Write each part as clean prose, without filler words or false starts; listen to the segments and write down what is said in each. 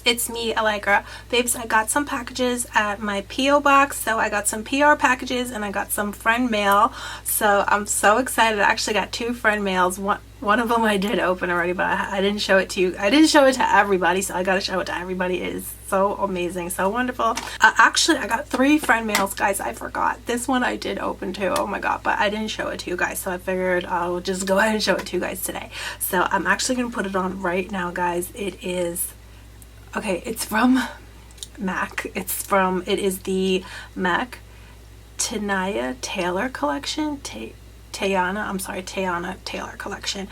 it's me, Alegra. Babes, I got some packages at my P.O. box. So I got some PR packages and I got some friend mail. So I'm so excited. I actually got 2 friend mails. One of them I did open already, but I didn't show it to you. I didn't show it to everybody, so I gotta show it to everybody. It is so amazing, so wonderful. Actually, I got 3 friend mails, guys. I forgot. This one I did open too. Oh my god, but I didn't show it to you guys, so I figured I'll just go ahead and show it to you guys today. So I'm actually gonna put it on right now, guys. It is, okay, it's from MAC. It is the MAC Teyana Taylor collection. Teyana Taylor collection.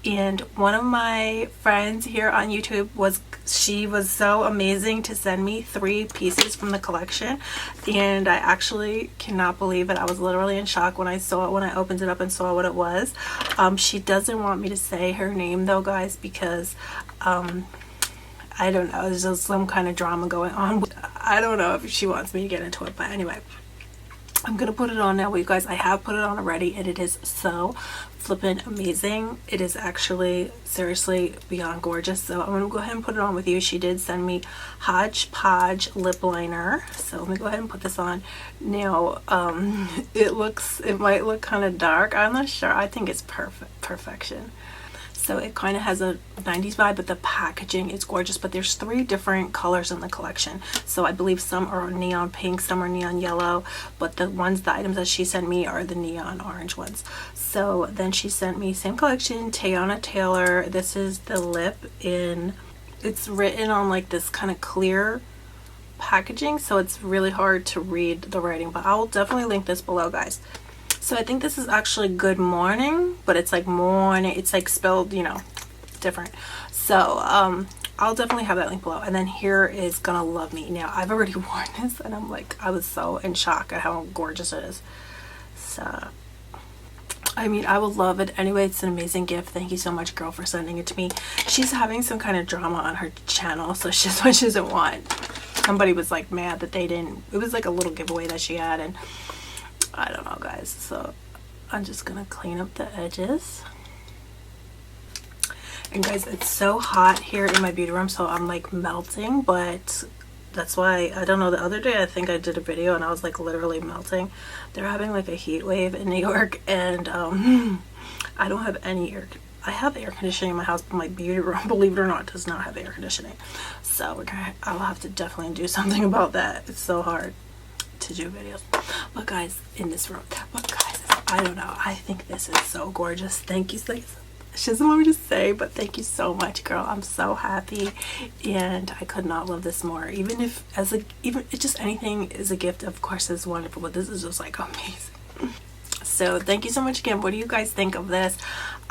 And one of my friends here on YouTube was so amazing to send me 3 pieces from the collection, and I actually cannot believe it. I was literally in shock when I saw it, when I opened it up and saw what it was. She doesn't want me to say her name though, guys, because I don't know, there's just some kind of drama going on. I don't know if she wants me to get into it, but anyway, I'm gonna put it on now, you guys. I have put it on already, and it is so flippin' amazing. It is actually seriously beyond gorgeous. So I'm gonna go ahead and put it on with you. She did send me Hodgepodge lip liner, so let me go ahead and put this on now. It might look kind of dark. I'm not sure. I think it's perfection. So it kind of has a 90s vibe, but the packaging is gorgeous. But there's 3 different colors in the collection. So I believe some are neon pink, some are neon yellow, but the items that she sent me are the neon orange ones. So then she sent me same collection, Teyana Taylor. This is the lip in, it's written on like this kind of clear packaging, so it's really hard to read the writing, but I'll definitely link this below, guys. So I think this is actually good morning, but it's like morning, it's like spelled, you know, different. So I'll definitely have that link below. And then here is Gonna Love Me. Now I've already worn this and I'm like, I was so in shock at how gorgeous it is. So I mean, I will love it anyway. It's an amazing gift. Thank you so much, girl, for sending it to me. She's having some kind of drama on her channel, so she doesn't want, somebody was like mad that they didn't, it was like a little giveaway that she had, and I don't know, guys. So I'm just gonna clean up the edges. And guys, it's so hot here in my beauty room, so I'm like melting, but that's why, I don't know, the other day I think I did a video and I was like literally melting. They're having like a heat wave in New York, and I don't have any I have air conditioning in my house, but my beauty room, believe it or not, does not have air conditioning. So I'll have to definitely do something about that. It's so hard to do videos. But guys, in this room, but guys, I don't know, I think this is so gorgeous. Thank you, she doesn't want me to say, but thank you so much, girl. I'm so happy, and I could not love this more. Even if even just anything is a gift, of course, is wonderful, but this is just like amazing. So thank you so much again. What do you guys think of this?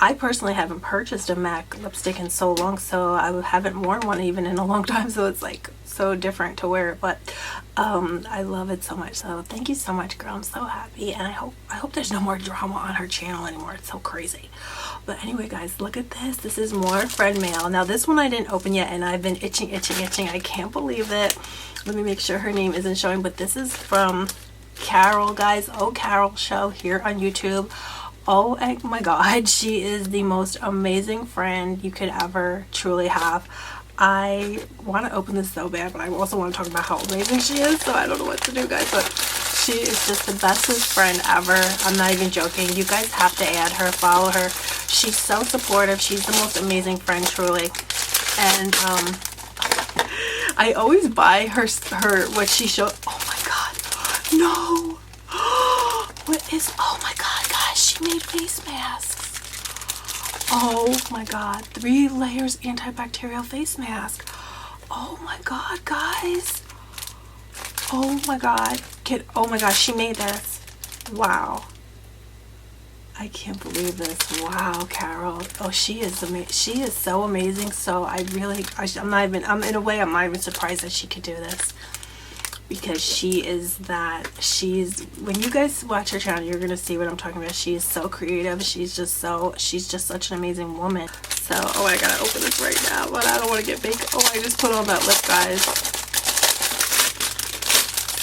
I personally haven't purchased a MAC lipstick in so long, so I haven't worn one even in a long time, so it's like so different to wear it, but I love it so much. So thank you so much, girl. I'm so happy, and I hope there's no more drama on her channel anymore. It's so crazy. But anyway, guys, look at this. This is more friend mail. Now this one I didn't open yet, and I've been itching. I can't believe it. Let me make sure her name isn't showing, but this is from Carol, guys. Oh, Carol Show here on YouTube. Oh my god, she is the most amazing friend you could ever truly have. I want to open this so bad, but I also want to talk about how amazing she is, so I don't know what to do, guys, but she is just the bestest friend ever. I'm not even joking. You guys have to add her, follow her. She's so supportive. She's the most amazing friend, truly. And I always buy her what she showed. Oh my god, no. What is, oh my god, guys, she made face masks. Oh my god, 3 layers antibacterial face mask. Oh my god, guys. Oh my god, oh my gosh, she made this. Wow, I can't believe this. Wow, Carol. Oh, she is amazing. She is so amazing. So I'm in a way, I'm not even surprised that she could do this, because when you guys watch her channel, you're gonna see what I'm talking about. She is so creative. She's just such an amazing woman. So, oh, I gotta open this right now, but I don't want to get baked. Oh, I just put on that lip, guys.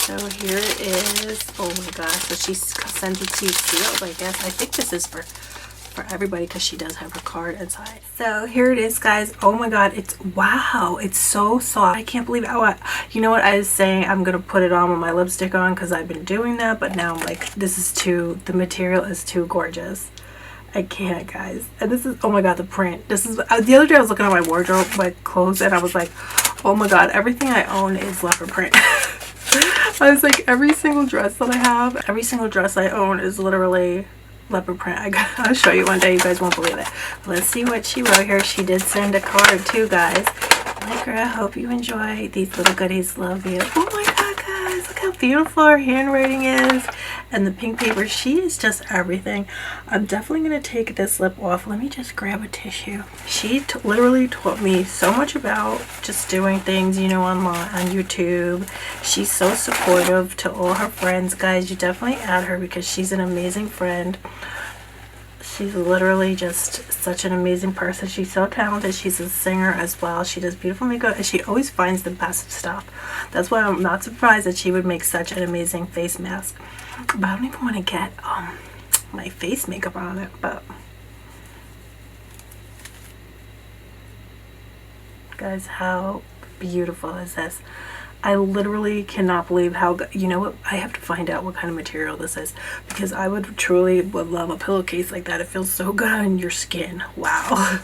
So here it is. Oh my gosh, so she sent it to you sealed, I guess. I think this is for for everybody because she does have her card inside. So here it is, guys. Oh my god, it's wow, it's so soft. I can't believe how you know what I was saying, I'm gonna put it on with my lipstick on because I've been doing that, but now I'm like, this is too, the material is too gorgeous. I can't, guys. And this is, oh my god, the print. This is, the other day I was looking at my wardrobe, my clothes, and I was like, oh my god, everything I own is leopard print. I was like, every single dress that I have, every single dress I own is literally leopard print. I'll show you one day, you guys won't believe it. Let's see what she wrote here. She did send a card too, guys. Alegra, hope you enjoy these little goodies. Love you. Oh my god, guys, look how beautiful her handwriting is. And the pink paper, she is just everything. I'm definitely going to take this lip off. Let me just grab a tissue. She literally taught me so much about just doing things, you know, online, on YouTube. She's so supportive to all her friends, guys. You definitely add her because she's an amazing friend. She's literally just such an amazing person. She's so talented. She's a singer as well. She does beautiful makeup and she always finds the best stuff. That's why I'm not surprised that she would make such an amazing face mask. But I don't even want to get my face makeup on it. But guys, how beautiful is this? I literally cannot believe how, you know what, I have to find out what kind of material this is because I would truly love a pillowcase like that. It feels so good on your skin. Wow.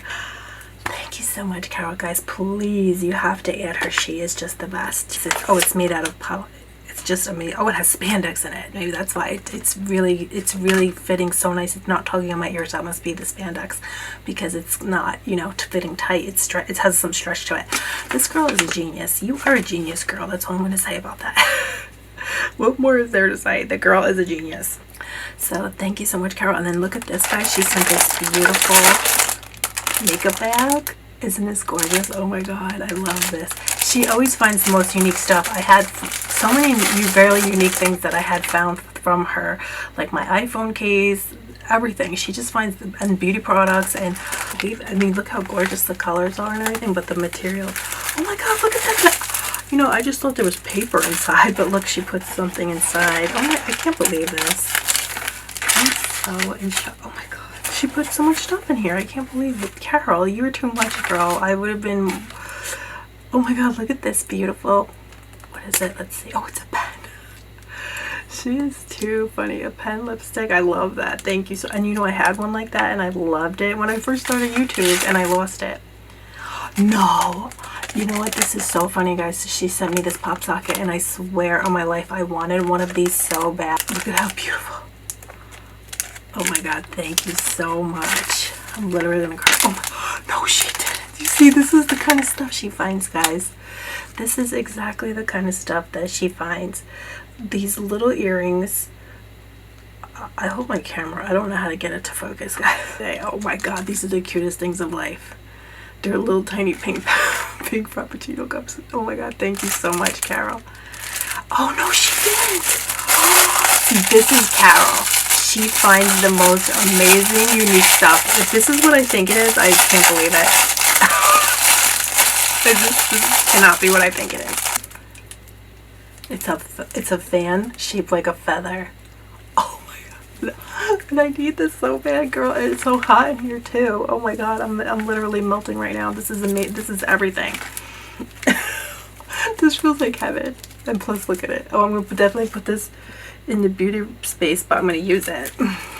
Thank you so much, Carol. Guys, please, you have to add her. She is just the best. Oh, it's made out of poly. It's just amazing. Oh, it has spandex in it. Maybe that's why it's really fitting so nice. It's not tugging on my ears. That must be the spandex because it's not, you know, fitting tight. It has some stretch to it. This girl is a genius. You are a genius, girl. That's all I'm going to say about that. What more is there to say? The girl is a genius. So thank you so much, Carol. And then look at this, guys. She sent this beautiful makeup bag. Isn't this gorgeous? Oh my god, I love this. She always finds the most unique stuff. I had so many very unique things that I had found from her, like my iPhone case, everything. She just finds and beauty products, and I mean, look how gorgeous the colors are and everything, but the material. Oh my god, look at that. You know, I just thought there was paper inside, but look, she put something inside. Oh my, I can't believe this. I'm so in shock. Oh my god. She put so much stuff in here. I can't believe it. Carol, you were too much, girl. I would have been... Oh my god, look at this beautiful... What is it? Let's see. Oh, it's a pen. She is too funny. A pen lipstick. I love that. Thank you so... And you know, I had one like that and I loved it when I first started YouTube and I lost it. No. You know what? This is so funny, guys. She sent me this pop socket and I swear on my life I wanted one of these so bad. Look at how beautiful. Oh my god, thank you so much. I'm literally gonna cry. Oh my, no, she didn't. You see, this is the kind of stuff she finds, guys. This is exactly the kind of stuff that she finds. These little earrings. I hope my camera, I don't know how to get it to focus, guys. Oh my god, these are the cutest things of life. They're little tiny pink frappuccino cups. Oh my god, thank you so much, Carol. Oh no, she didn't. This is Carol. She finds the most amazing, unique stuff. If this is what I think it is, I can't believe it. This cannot be what I think it is. It's a fan shaped like a feather. Oh my god. And I need this so bad, girl. And it's so hot in here too. Oh my god, I'm literally melting right now. This is amazing. This is everything. This feels like heaven. And plus, look at it. Oh, I'm going to definitely put this in the beauty space, but I'm going to use it.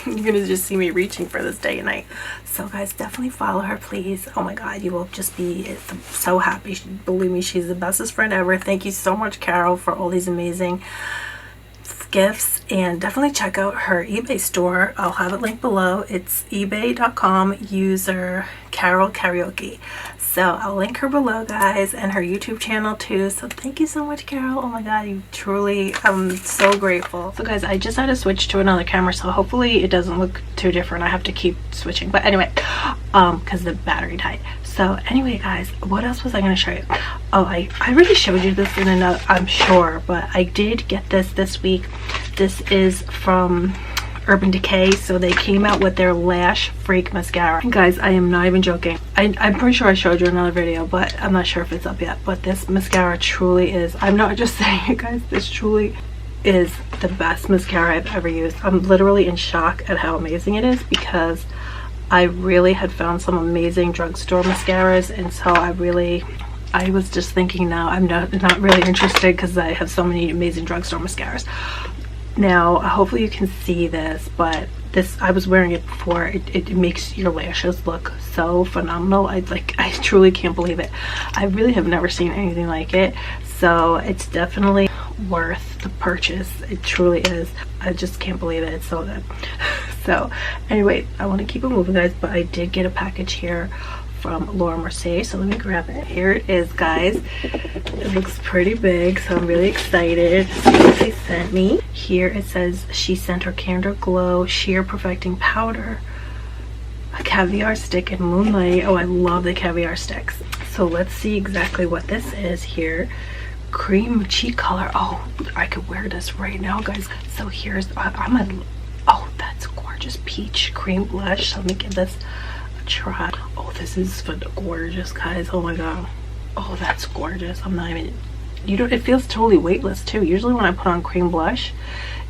You're going to just see me reaching for this day and night. So guys, definitely follow her, please. Oh my god, you will just be so happy. Believe me, she's the bestest friend ever. Thank you so much, Carol, for all these amazing gifts. And definitely check out her eBay store. I'll have it linked below. It's ebay.com user Carol Karaoke. So I'll link her below, guys, and her YouTube channel too. So thank you so much, Carol. Oh my god, you truly, I'm so grateful. So guys, I just had to switch to another camera, so hopefully it doesn't look too different. I have to keep switching, but anyway, because the battery died. So anyway, guys, what else was I going to show you? Oh, I already showed you this in another, I'm sure, but I did get this week. This is from Urban Decay. So they came out with their Lash Freak mascara. And guys, I am not even joking. I'm pretty sure I showed you another video, but I'm not sure if it's up yet. But this mascara truly is, I'm not just saying it, guys, this truly is the best mascara I've ever used. I'm literally in shock at how amazing it is because I really had found some amazing drugstore mascaras, and so I was just thinking now I'm not really interested because I have so many amazing drugstore mascaras. Now hopefully you can see this, but this, I was wearing it before. It makes your lashes look so phenomenal. I truly can't believe it. I really have never seen anything like it, so it's definitely worth the purchase. It truly is. I just can't believe it. It's so good. So anyway, I want to keep it moving, guys, but I did get a package here from Laura Mercier, so let me grab it. Here it is, guys. It looks pretty big, so I'm really excited to see what they sent me. Here it says she sent her Candor Glow Sheer Perfecting Powder, a caviar stick, and Moonlight. Oh, I love the caviar sticks. So let's see exactly what this is here. Cream cheek color. Oh, I could wear this right now, guys. So here's, oh, that's gorgeous. Peach cream blush. Let me give this a try. Oh, this is gorgeous, guys. Oh my god. Oh, that's gorgeous. I'm not even, it feels totally weightless too. Usually when I put on cream blush,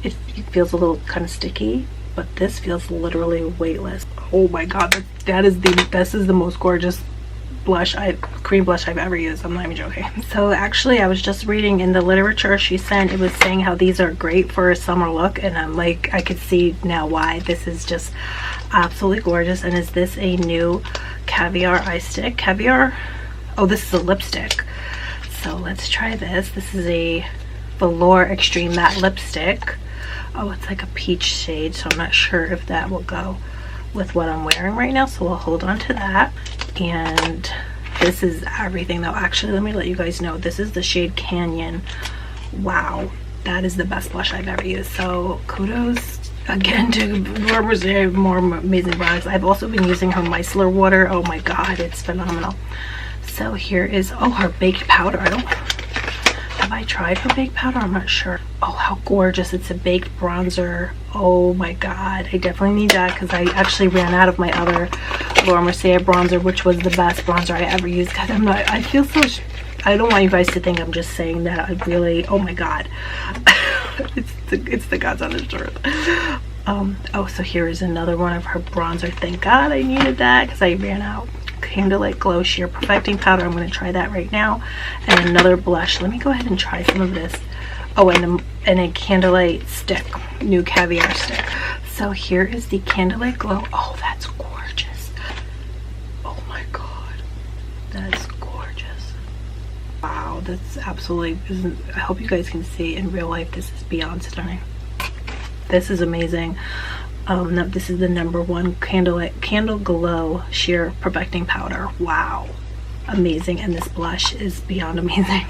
it feels a little kind of sticky, but this feels literally weightless. Oh my god, this is the most gorgeous cream blush I've ever used. I'm not even joking. So actually, I was just reading in the literature she sent, it was saying how these are great for a summer look, and I'm like, I could see now why. This is just absolutely gorgeous. And is this a new caviar eye stick? Caviar? Oh, this is a lipstick. So let's try this. This is a Velour Extreme Matte Lipstick. Oh, it's like a peach shade, so I'm not sure if that will go with what I'm wearing right now, so we'll hold on to that. And this is everything though. Actually, let me let you guys know, this is the shade Canyon. Wow, that is the best blush I've ever used. So kudos again to Laura Mercier, more amazing products. I've also been using her micellar water. Oh my god, it's phenomenal. So here is, oh, her baked powder. Have I tried her baked powder? I'm not sure. Oh, how gorgeous. It's a baked bronzer. Oh my god, I definitely need that because I actually ran out of my other Laura Mercier bronzer, which was the best bronzer I ever used. God, I feel so, I don't want you guys to think I'm just saying that. I really, oh my god. it's the God's honest truth. Oh, so here is another one of her bronzer. Thank god I needed that because I ran out. Candlelight Glow Sheer Perfecting Powder. I'm going to try that right now. And another blush. Let me go ahead and try some of this. Oh, and a Candlelight stick. New caviar stick. So here is the Candlelight Glow. Oh, that's gorgeous. Oh my god. That's gorgeous. Wow, that's absolutely, I hope you guys can see in real life, this is beyond stunning. This is amazing. No, this is the #1 Candle Glow Sheer Perfecting Powder. Wow, amazing. And this blush is beyond amazing.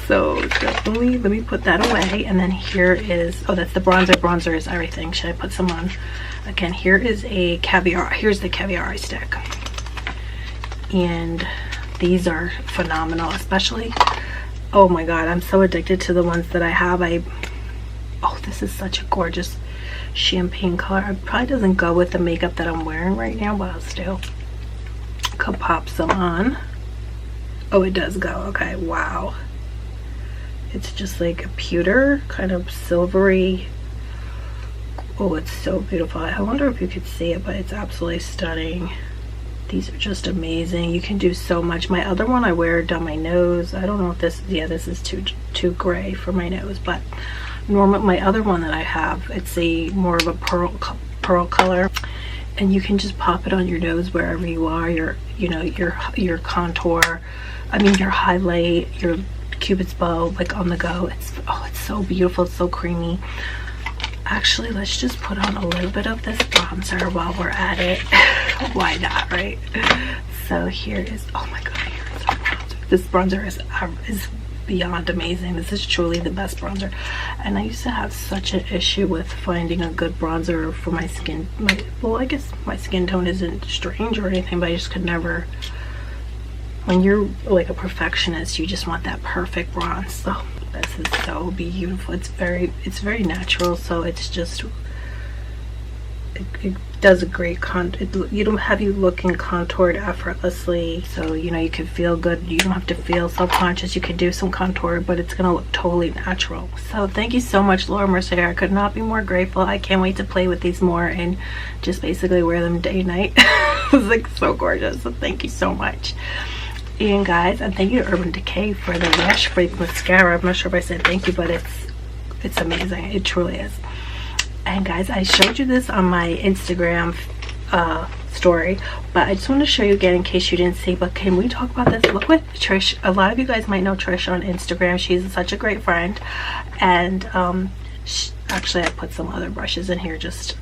So definitely, let me put that away. And then here is, oh, that's the bronzer. Bronzer is everything. Should I put some on? Again, here is a caviar, here's the caviar eye stick. And these are phenomenal, especially, oh my god, I'm so addicted to the ones that I have. Oh, this is such a gorgeous champagne color. It probably doesn't go with the makeup that I'm wearing right now, but I'll still could pop some on. Oh, it does go. Okay, wow. It's just like a pewter, kind of silvery. Oh, it's so beautiful. I wonder if you could see it, but it's absolutely stunning. These are just amazing. You can do so much. My other one I wear down my nose. I don't know if this, yeah, this is too gray for my nose, but my other one that I have, it's a more of a pearl color, and you can just pop it on your nose wherever you are. Your contour, I mean your highlight, your cupid's bow, like on the go. It's so beautiful. It's so creamy. Actually, let's just put on a little bit of this bronzer while we're at it. Why not, right? So here is, oh my god, here is our bronzer. This bronzer is beyond amazing. This is truly the best bronzer. And I used to have such an issue with finding a good bronzer for my skin. Well, I guess my skin tone isn't strange or anything, but I just could never, when you're like a perfectionist, you just want that perfect bronze. So this is so beautiful. It's very natural, so it's just, it does a great you don't have you looking contoured effortlessly, so you know you can feel good. You don't have to feel self-conscious. You can do some contour, but it's gonna look totally natural. So thank you so much, Laura Mercier. I could not be more grateful. I can't wait to play with these more and just basically wear them day and night. It's like so gorgeous. So thank you so much. And guys, and thank you to Urban Decay for the lash break mascara. I'm not sure if I said thank you, but it's amazing. It truly is. And guys, I showed you this on my Instagram story, but I just want to show you again in case you didn't see. But can we talk about this? Look what Trish, a lot of you guys might know Trish on Instagram. She's such a great friend. And actually I put some other brushes in here just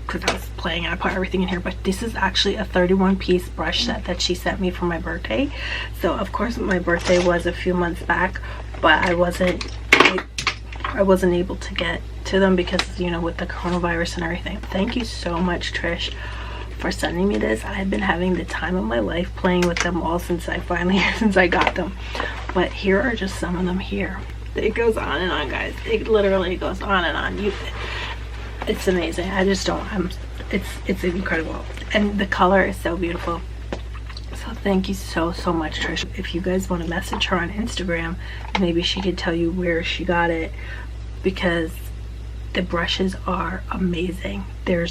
because I was playing and I put everything in here, but this is actually a 31-piece brush set that she sent me for my birthday. So of course my birthday was a few months back, but I wasn't able to get to them because, you know, with the coronavirus and everything. Thank you so much, Trish, for sending me this. I've been having the time of my life playing with them all since I got them. But here are just some of them here. It goes on and on, guys. It literally goes on and on. It's amazing. I just don't, it's incredible. And the color is so beautiful. So thank you so much, Trish. If you guys want to message her on Instagram, maybe she could tell you where she got it, because the brushes are amazing. They're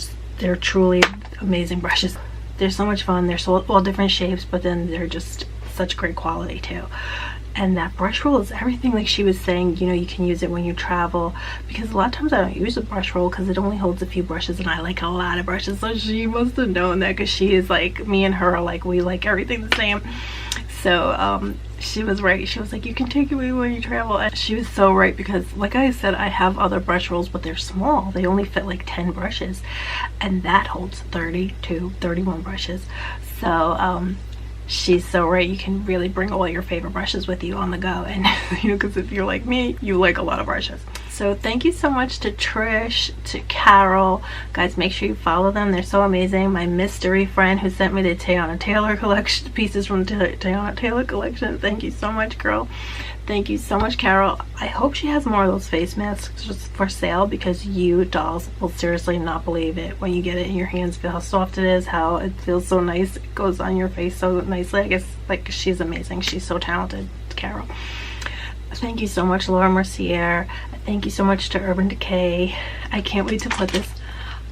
truly amazing brushes. They're so much fun. They're so all different shapes, but then they're just such great quality too. And that brush roll is everything. Like she was saying, you know, you can use it when you travel, because a lot of times I don't use a brush roll because it only holds a few brushes and I like a lot of brushes. So she must have known that, because she is like, me and her are like, we like everything the same. So she was right. She was like, you can take it with you when you travel. And she was so right, because like I said, I have other brush rolls, but they're small. They only fit like 10 brushes, and that holds 30 to 31 brushes. So she's so right. You can really bring all your favorite brushes with you on the go. And you know, because if you're like me, you like a lot of brushes. So thank you so much to Trish, to Carol. Guys, make sure you follow them. They're so amazing. My mystery friend who sent me the Teyana Taylor collection, pieces from the Teyana Taylor collection. Thank you so much, girl. Thank you so much, Carol. I hope she has more of those face masks just for sale, because you dolls will seriously not believe it when you get it in your hands. Feel how soft it is, how it feels so nice. It goes on your face so nicely. I guess, like, she's amazing. She's so talented, Carol. Thank you so much, Laura Mercier. Thank you so much to Urban Decay. I can't wait to put this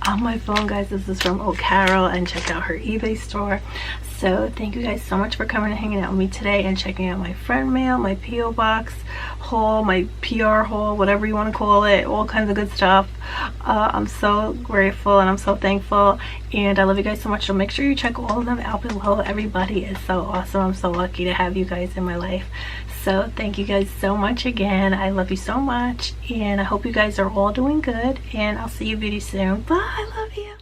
on my phone, guys. This is from Carol, and check out her eBay store. So thank you guys so much for coming and hanging out with me today and checking out my friend mail, my PO box haul, my PR haul, whatever you want to call it, all kinds of good stuff. I'm so grateful and I'm so thankful, and I love you guys so much. So make sure you check all of them out below. Everybody is so awesome. I'm so lucky to have you guys in my life. So thank you guys so much again. I love you so much, and I hope you guys are all doing good, and I'll see you beauty soon. Bye. I love you.